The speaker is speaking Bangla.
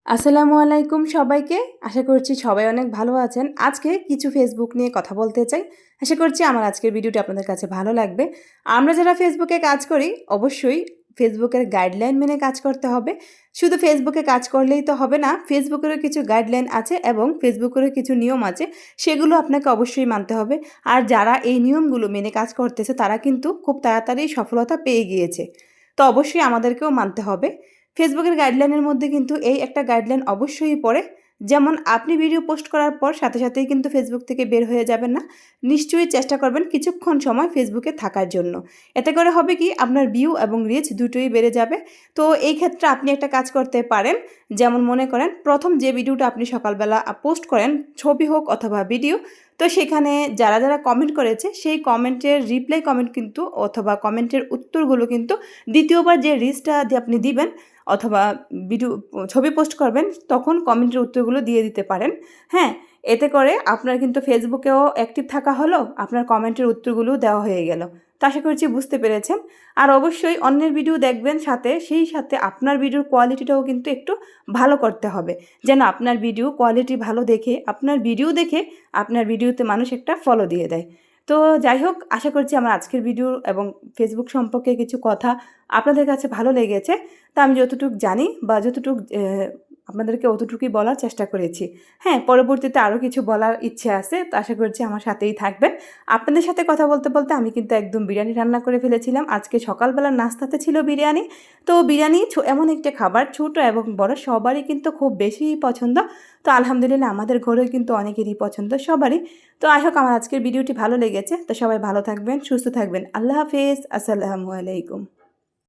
আসসালামু আলাইকুম সবাইকে। আশা করছি সবাই অনেক ভালো আছেন। আজকে কিছু ফেসবুক নিয়ে কথা বলতে চাই। আশা করছি আমার আজকের ভিডিওটি আপনাদের কাছে ভালো লাগবে। আমরা যারা ফেসবুকে কাজ করি, অবশ্যই ফেসবুকের গাইডলাইন মেনে কাজ করতে হবে। শুধু ফেসবুকে কাজ করলেই তো হবে না। ফেসবুকেরও কিছু গাইডলাইন আছে এবং ফেসবুকেরও কিছু নিয়ম আছে। সেগুলো আপনাকে অবশ্যই মানতে হবে। আর যারা এই নিয়মগুলো মেনে কাজ করতেছে, তারা কিন্তু খুব তাড়াতাড়ি সফলতা পেয়ে গিয়েছে। তো অবশ্যই আমাদেরকেও মানতে হবে। ফেসবুকের গাইডলাইনের মধ্যে কিন্তু এই একটা গাইডলাইন অবশ্যই পড়ে। যেমন আপনি ভিডিও পোস্ট করার পর সাথে সাথেই কিন্তু ফেসবুক থেকে বের হয়ে যাবেন না। নিশ্চয়ই চেষ্টা করবেন কিছুক্ষণ সময় ফেসবুকে থাকার জন্য। এতে করে হবে কি, আপনার ভিউ এবং রিচ দুটোই বেড়ে যাবে। তো এই ক্ষেত্রে আপনি একটা কাজ করতে পারেন। যেমন মনে করেন, প্রথম যে ভিডিওটা আপনি সকালবেলা পোস্ট করেন, ছবি হোক অথবা ভিডিও, তো সেখানে যারা যারা কমেন্ট করেছে সেই কমেন্টের রিপ্লাই কমেন্ট কিন্তু অথবা কমেন্টের উত্তরগুলো কিন্তু দ্বিতীয়বার যে রিচটা আপনি দিবেন অথবা ভিডিও ছবি পোস্ট করবেন, তখন কমেন্টের উত্তরগুলো দিয়ে দিতে পারেন। হ্যাঁ, এতে করে আপনার কিন্তু ফেসবুকেও অ্যাক্টিভ থাকা হলো, আপনার কমেন্টের উত্তরগুলোও দেওয়া হয়ে গেল। তো আশা করছি বুঝতে পেরেছেন। আর অবশ্যই অন্যের ভিডিও দেখবেন, সেই সাথে আপনার ভিডিওর কোয়ালিটিটাও কিন্তু একটু ভালো করতে হবে, যেন আপনার ভিডিও কোয়ালিটি ভালো দেখে আপনার ভিডিও দেখে আপনার ভিডিওতে মানুষ একটা ফলো দিয়ে দেয়। তো যাই হোক, আশা করছি আমার আজকের ভিডিও এবং ফেসবুক সম্পর্কে কিছু কথা আপনাদের কাছে ভালো লেগেছে। তা আমি যতটুকু জানি বা যতটুকু আপনাদেরকে অতটুকুই বলার চেষ্টা করেছি। হ্যাঁ, পরবর্তীতে আরও কিছু বলার ইচ্ছে আছে। তো আশা করছি আমার সাথেই থাকবেন। আপনাদের সাথে কথা বলতে বলতে আমি কিন্তু একদম বিরিয়ানি রান্না করে ফেলেছিলাম। আজকে সকালবেলার নাস্তাতে ছিল বিরিয়ানি। তো বিরিয়ানি এমন একটা খাবার, ছোট এবং বড় সবারই কিন্তু খুব বেশি পছন্দ। তো আলহামদুলিল্লাহ আমাদের ঘরেও কিন্তু অনেকেরই পছন্দ, সবারই। তো আই হোক আমার আজকের ভিডিওটি ভালো লেগেছে। তো সবাই ভালো থাকবেন, সুস্থ থাকবেন। আল্লাহ হাফেজ। আসসালামু আলাইকুম।